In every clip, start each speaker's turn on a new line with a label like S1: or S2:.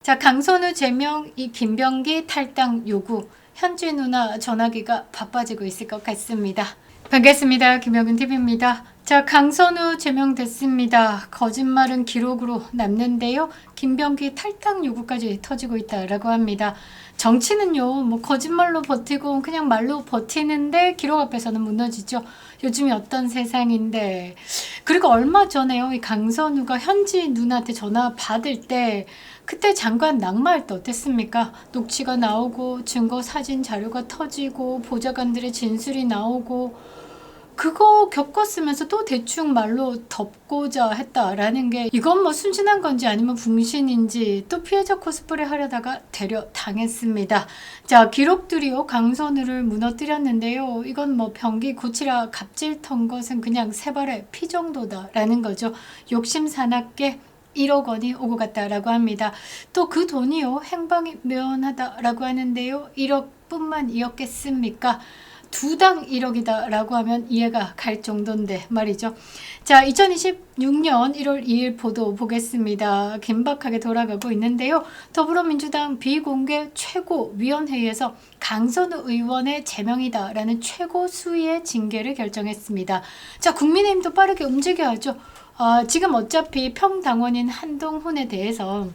S1: 자, 강선우 제명, 이 김병기 탈당 요구. 현지 누나 전화기가 바빠지고 있을 것 같습니다. 반갑습니다. 김영은 TV입니다. 자, 강선우 제명됐습니다. 거짓말은 기록으로 남는데요. 김병기 탈당 요구까지 터지고 있다라고 합니다. 정치는요, 뭐 거짓말로 버티고 그냥 말로 버티는데 기록 앞에서는 무너지죠. 요즘이 어떤 세상인데. 그리고 얼마 전에요, 이 강선우가 현지 누나한테 전화 받을 때 그때 장관 낙마할 때 어땠습니까? 녹취가 나오고 증거 사진 자료가 터지고 보좌관들의 진술이 나오고 그거 겪었으면서 또 대충 말로 덮고자 했다라는 게 이건 뭐 순진한 건지 아니면 붕신인지 또 피해자 코스프레 하려다가 데려 당했습니다. 자, 기록들이요 강선우를 무너뜨렸는데요. 이건 뭐 병기 고치라 갑질 턴 것은 그냥 세 발의 피 정도다라는 거죠. 욕심 사납게 1억 원이 오고 갔다라고 합니다. 또 그 돈이요 행방이 묘연하다라고 하는데요. 1억 뿐만이었겠습니까? 두 당 1억이다 라고 하면 이해가 갈 정도인데 말이죠. 자, 2026년 1월 2일 보도 보겠습니다. 긴박하게 돌아가고 있는데요. 더불어민주당 비공개 최고위원회의에서 강선우 의원의 제명이다 라는 최고 수위의 징계를 결정했습니다. 자, 국민의힘도 빠르게 움직여야죠. 지금 어차피 평당원인 한동훈에 대해서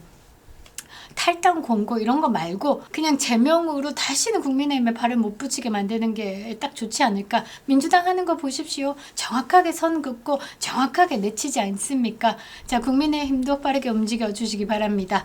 S1: 탈당 공고 이런 거 말고 그냥 제명으로 다시는 국민의힘에 발을 못 붙이게 만드는 게 딱 좋지 않을까. 민주당 하는 거 보십시오. 정확하게 선 긋고 정확하게 내치지 않습니까? 자, 국민의힘도 빠르게 움직여 주시기 바랍니다.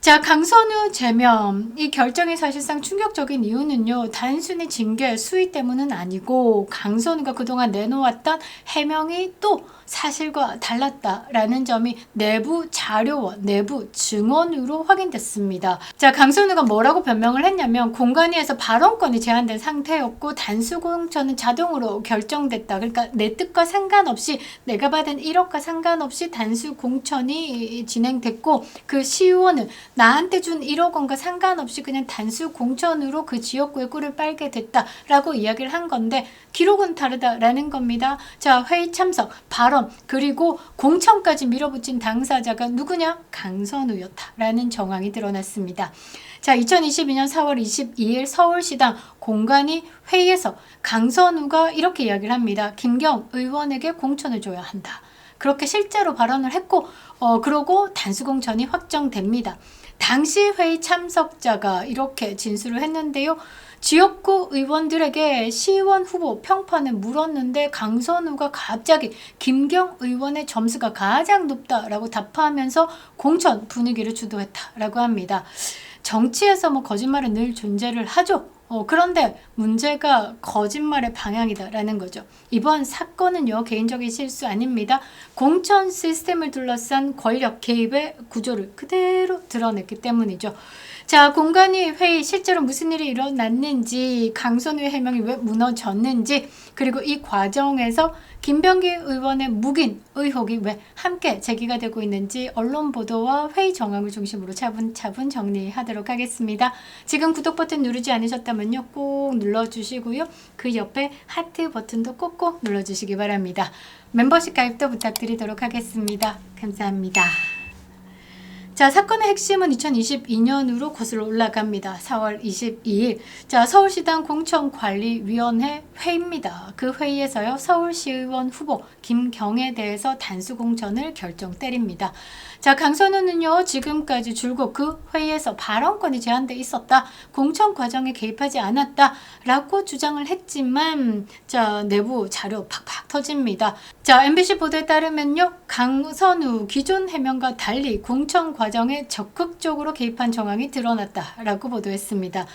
S1: 자, 강선우 제명 이 결정이 사실상 충격적인 이유는요 단순히 징계 수위 때문은 아니고 강선우가 그동안 내놓았던 해명이 또 사실과 달랐다라는 점이 내부 자료와 내부 증언으로 확인됐습니다. 자, 강선우가 뭐라고 변명을 했냐면 공관위에서 발언권이 제한된 상태였고 단수 공천은 자동으로 결정됐다. 그러니까 내 뜻과 상관없이 내가 받은 1억과 상관없이 단수 공천이 진행됐고 그 시의원은 나한테 준 1억 원과 상관없이 그냥 단수 공천으로 그 지역구에 꿀을 빨게 됐다라고 이야기를 한 건데 기록은 다르다라는 겁니다. 자, 회의 참석, 발언, 그리고 공천까지 밀어붙인 당사자가 누구냐? 강선우였다라는 정황이 드러났습니다. 자, 2022년 4월 22일 서울시당 공관위 회의에서 강선우가 이렇게 이야기를 합니다. 김경 의원에게 공천을 줘야 한다. 그렇게 실제로 발언을 했고 그러고 단수공천이 확정됩니다. 당시 회의 참석자가 이렇게 진술을 했는데요. 지역구 의원들에게 시의원 후보 평판을 물었는데 강선우가 갑자기 김경 의원의 점수가 가장 높다라고 답하면서 공천 분위기를 주도했다라고 합니다. 정치에서 뭐 거짓말은 늘 존재를 하죠. 그런데 문제가 거짓말의 방향이다라는 거죠. 이번 사건은요 개인적인 실수 아닙니다. 공천 시스템을 둘러싼 권력 개입의 구조를 그대로 드러냈기 때문이죠. 자, 공관위 회의 실제로 무슨 일이 일어났는지 강선우의 해명이 왜 무너졌는지 그리고 이 과정에서 김병기 의원의 묵인 의혹이 왜 함께 제기가 되고 있는지 언론 보도와 회의 정황을 중심으로 차분차분 정리하도록 하겠습니다. 지금 구독 버튼 누르지 않으셨다면요 꼭 눌러주시고요. 그 옆에 하트 버튼도 꼭꼭 눌러주시기 바랍니다. 멤버십 가입도 부탁드리도록 하겠습니다. 감사합니다. 자, 사건의 핵심은 2022년으로 거슬러 올라갑니다. 4월 22일. 자, 서울시당 공천관리위원회 회의입니다. 그 회의에서요, 서울시의원 후보 김경에 대해서 단수공천을 결정 때립니다. 자, 강선우는요, 지금까지 줄곧 그 회의에서 발언권이 제한돼 있었다. 공천 과정에 개입하지 않았다. 라고 주장을 했지만, 자, 내부 자료 팍팍 터집니다. 자, MBC 보도에 따르면요, 강선우 기존 해명과 달리 공천 과정에 적극적으로 개입한 정황이 드러났다라고 보도했습니다.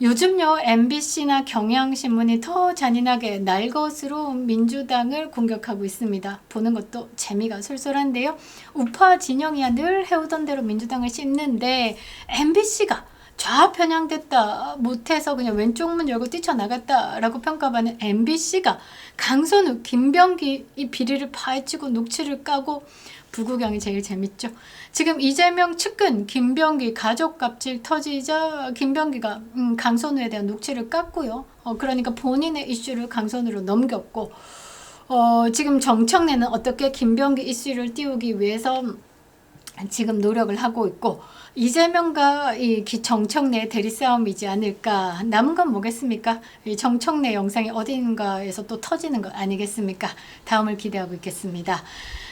S1: 요즘요 MBC나 경향신문이 더 잔인하게 날것으로 민주당을 공격하고 있습니다. 보는 것도 재미가 쏠쏠한데요. 우파 진영이야 늘 해오던 대로 민주당을 씹는데 MBC가 좌편향됐다 못해서 그냥 왼쪽 문 열고 뛰쳐나갔다라고 평가받는 MBC가 강선우, 김병기 이 비리를 파헤치고 녹취를 까고 부구경이 제일 재밌죠. 지금 이재명 측근 김병기 가족 갑질 터지자 김병기가 강선우에 대한 녹취를 깠고요. 그러니까 본인의 이슈를 강선우로 넘겼고 지금 정청래는 어떻게 김병기 이슈를 띄우기 위해서 지금 노력을 하고 있고, 이재명과 이 정청래의 대리싸움이지 않을까. 남은 건 뭐겠습니까? 이 정청래 영상이 어딘가에서 또 터지는 거 아니겠습니까? 다음을 기대하고 있겠습니다.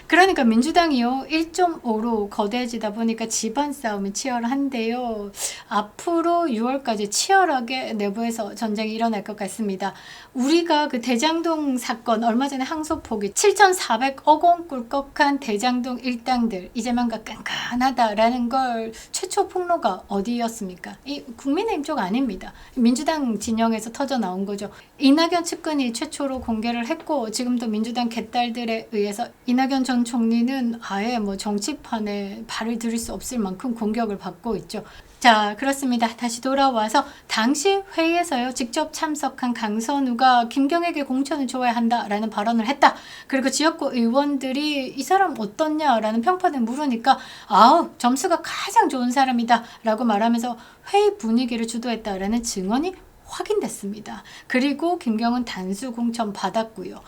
S1: 그러니까 민주당이요 1.5로 거대해지다 보니까 집안 싸움이 치열한데요. 앞으로 6월까지 치열하게 내부에서 전쟁이 일어날 것 같습니다. 우리가 그 대장동 사건 얼마 전에 항소폭이 7,400억 원 꿀꺽한 대장동 일당들 이재명과 깐깐하다라는 걸 최초 폭로가 어디였습니까? 이 국민의힘 쪽 아닙니다. 민주당 진영에서 터져 나온 거죠. 이낙연 측근이 최초로 공개를 했고, 지금도 민주당 개딸들에 의해서 이낙연 전 총리는 아예 뭐 정치판에 발을 들일 수 없을 만큼 공격을 받고 있죠. 자, 그렇습니다. 다시 돌아와서 당시 회의에서요 직접 참석한 강선우가 김경에게 공천을 줘야 한다라는 발언을 했다. 그리고 지역구 의원들이 이 사람 어떻냐라는 평판을 물으니까 아우 점수가 가장 좋은 사람이다 라고 말하면서 회의 분위기를 주도했다라는 증언이 확인됐습니다. 그리고 김경은 단수 공천 받았고요.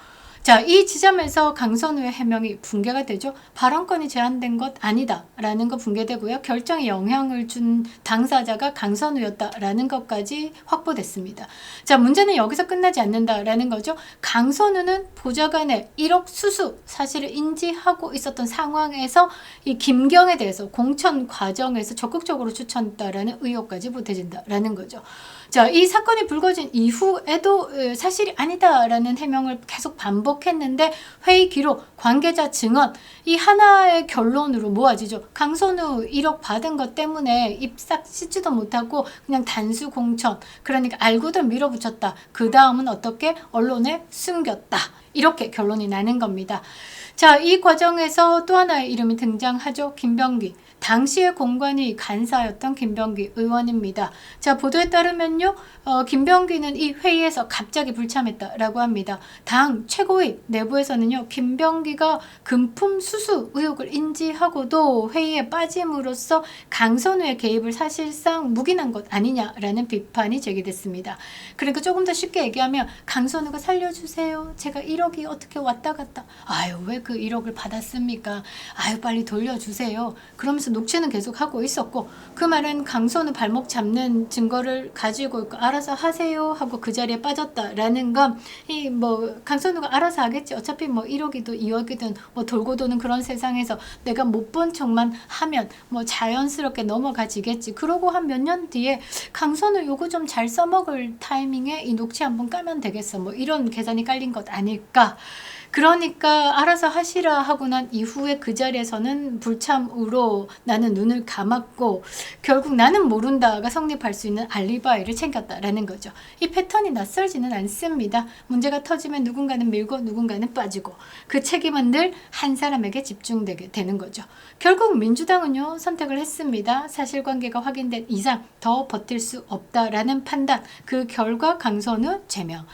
S1: 자, 이 지점에서 강선우의 해명이 붕괴가 되죠. 발언권이 제한된 것 아니다라는 거 붕괴되고요. 결정에 영향을 준 당사자가 강선우였다라는 것까지 확보됐습니다. 자, 문제는 여기서 끝나지 않는다라는 거죠. 강선우는 보좌관의 1억 수수 사실을 인지하고 있었던 상황에서 이 김경에 대해서 공천 과정에서 적극적으로 추천했다라는 의혹까지 보태진다라는 거죠. 자, 이 사건이 불거진 이후에도 사실이 아니다라는 해명을 계속 반복했는데 회의 기록, 관계자 증언 이 하나의 결론으로 모아지죠. 강선우 1억 받은 것 때문에 입 싹 씻지도 못하고 그냥 단수 공천, 그러니까 알고도 밀어붙였다. 그 다음은 어떻게 언론에 숨겼다. 이렇게 결론이 나는 겁니다. 자, 이 과정에서 또 하나의 이름이 등장하죠. 김병기. 당시의 공관위 간사였던 김병기 의원입니다. 자, 보도에 따르면요, 김병기는 이 회의에서 갑자기 불참했다라고 합니다. 당 최고위 내부에서는요, 김병기가 금품 수수 의혹을 인지하고도 회의에 빠짐으로써 강선우의 개입을 사실상 묵인한 것 아니냐라는 비판이 제기됐습니다. 그러니까 조금 더 쉽게 얘기하면 강선우가 살려주세요. 제가 1억이 어떻게 왔다 갔다. 아유, 왜 그 1억을 받았습니까? 아유, 빨리 돌려주세요. 그러면서 녹취는 계속 하고 있었고, 그 말은 강선우 발목 잡는 증거를 가지고 있고 알아서 하세요 하고 그 자리에 빠졌다라는 건 이 뭐 강선우가 알아서 하겠지. 어차피 뭐 1억이든 2억이든 뭐 돌고 도는 그런 세상에서 내가 못 본 척만 하면 뭐 자연스럽게 넘어가지겠지. 그러고 한 몇 년 뒤에 강선우 요거 좀 잘 써먹을 타이밍에 이 녹취 한번 까면 되겠어. 뭐 이런 계산이 깔린 것 아닐까. 그러니까 알아서 하시라 하고 난 이후에 그 자리에서는 불참으로 나는 눈을 감았고 결국 나는 모른다가 성립할 수 있는 알리바이를 챙겼다라는 거죠. 이 패턴이 낯설지는 않습니다. 문제가 터지면 누군가는 밀고 누군가는 빠지고 그 책임은 늘 한 사람에게 집중되게 되는 거죠. 결국 민주당은요 선택을 했습니다. 사실관계가 확인된 이상 더 버틸 수 없다라는 판단. 그 결과 강선우 제명.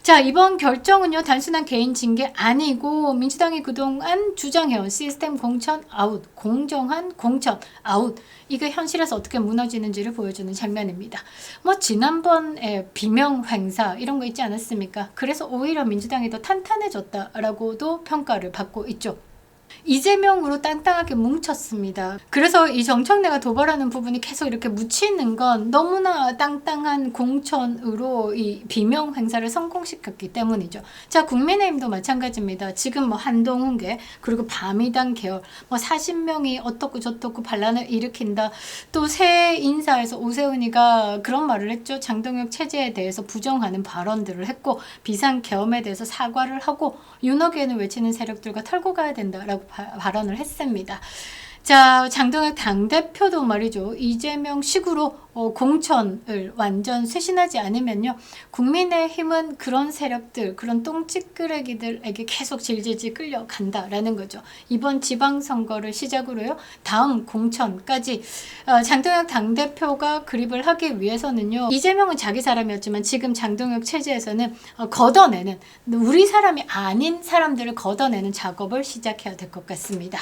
S1: 자, 이번 결정은요 단순한 개인 징계 아니고 민주당이 그동안 주장해온 시스템 공천 아웃, 공정한 공천 아웃, 이게 현실에서 어떻게 무너지는지를 보여주는 장면입니다. 뭐 지난번에 비명 행사 이런 거 있지 않았습니까? 그래서 오히려 민주당이 더 탄탄해졌다라고도 평가를 받고 있죠. 이재명으로 땅땅하게 뭉쳤습니다. 그래서 이 정청래가 도발하는 부분이 계속 이렇게 묻히는 건 너무나 땅땅한 공천으로 이 비명 행사를 성공시켰기 때문이죠. 자, 국민의힘도 마찬가지입니다. 지금 뭐 한동훈계 그리고 바미당 계열 뭐 40명이 어떻고 저떻고 반란을 일으킨다. 또 새 인사에서 오세훈이가 그런 말을 했죠. 장동혁 체제에 대해서 부정하는 발언들을 했고 비상계엄에 대해서 사과를 하고 윤호계는 외치는 세력들과 털고 가야 된다라고 발언을 했습니다. 자, 장동혁 당대표도 말이죠. 이재명 식으로 공천을 완전 쇄신하지 않으면요. 국민의힘은 그런 세력들, 그런 똥찌끄레기들에게 계속 질질질 끌려간다라는 거죠. 이번 지방선거를 시작으로요. 다음 공천까지 장동혁 당대표가 그립을 하기 위해서는요. 이재명은 자기 사람이었지만 지금 장동혁 체제에서는 걷어내는, 우리 사람이 아닌 사람들을 걷어내는 작업을 시작해야 될 것 같습니다.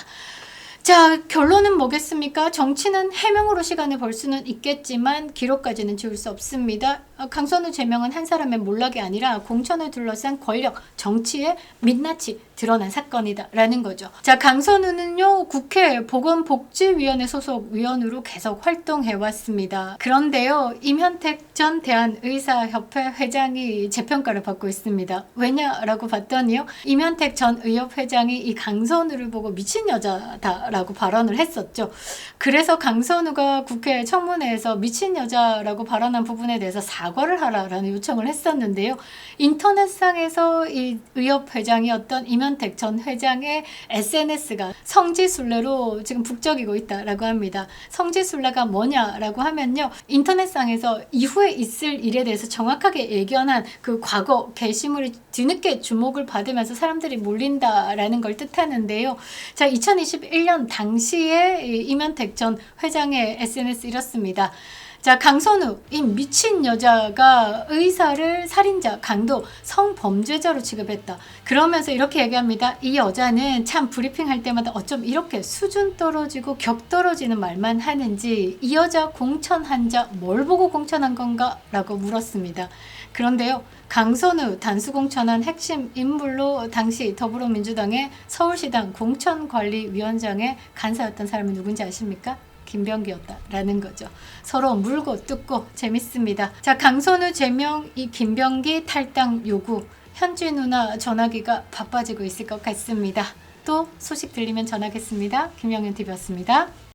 S1: 자, 결론은 뭐겠습니까? 정치는 해명으로 시간을 벌 수는 있겠지만 기록까지는 지울 수 없습니다. 강선우 제명은 한 사람의 몰락이 아니라 공천을 둘러싼 권력, 정치의 민낯이 드러난 사건이다라는 거죠. 자, 강선우는요, 국회 보건복지위원회 소속 위원으로 계속 활동해 왔습니다. 그런데요, 임현택 전 대한의사협회 회장이 재평가를 받고 있습니다. 왜냐라고 봤더니요, 임현택 전 의협회장이 이 강선우를 보고 미친 여자다라고 발언을 했었죠. 그래서 강선우가 국회 청문회에서 미친 여자라고 발언한 부분에 대해서 사과를 하라라는 요청을 했었는데요. 인터넷상에서 이 의협회장이었던 임현택 전 회장의 SNS가 성지순례로 지금 북적이고 있다라고 합니다. 성지순례가 뭐냐라고 하면요, 인터넷상에서 이후에 있을 일에 대해서 정확하게 예견한 그 과거 게시물이 뒤늦게 주목을 받으면서 사람들이 몰린다라는 걸 뜻하는데요. 자, 2021년 당시에 임현택 전 회장의 SNS 이렇습니다. 자, 강선우, 이 미친 여자가 의사를 살인자, 강도, 성범죄자로 취급했다. 그러면서 이렇게 얘기합니다. 이 여자는 참 브리핑할 때마다 어쩜 이렇게 수준 떨어지고 격 떨어지는 말만 하는지, 이 여자 공천한 자 뭘 보고 공천한 건가? 라고 물었습니다. 그런데요, 강선우 단수공천한 핵심 인물로 당시 더불어민주당의 서울시당 공천관리위원장의 간사였던 사람이 누군지 아십니까? 김병기였다라는 거죠. 서로 물고 뜯고 재밌습니다. 자, 강선우 제명, 이 김병기 탈당 요구, 현지 누나 전화기가 바빠지고 있을 것 같습니다. 또 소식 들리면 전하겠습니다. 김영윤TV였습니다.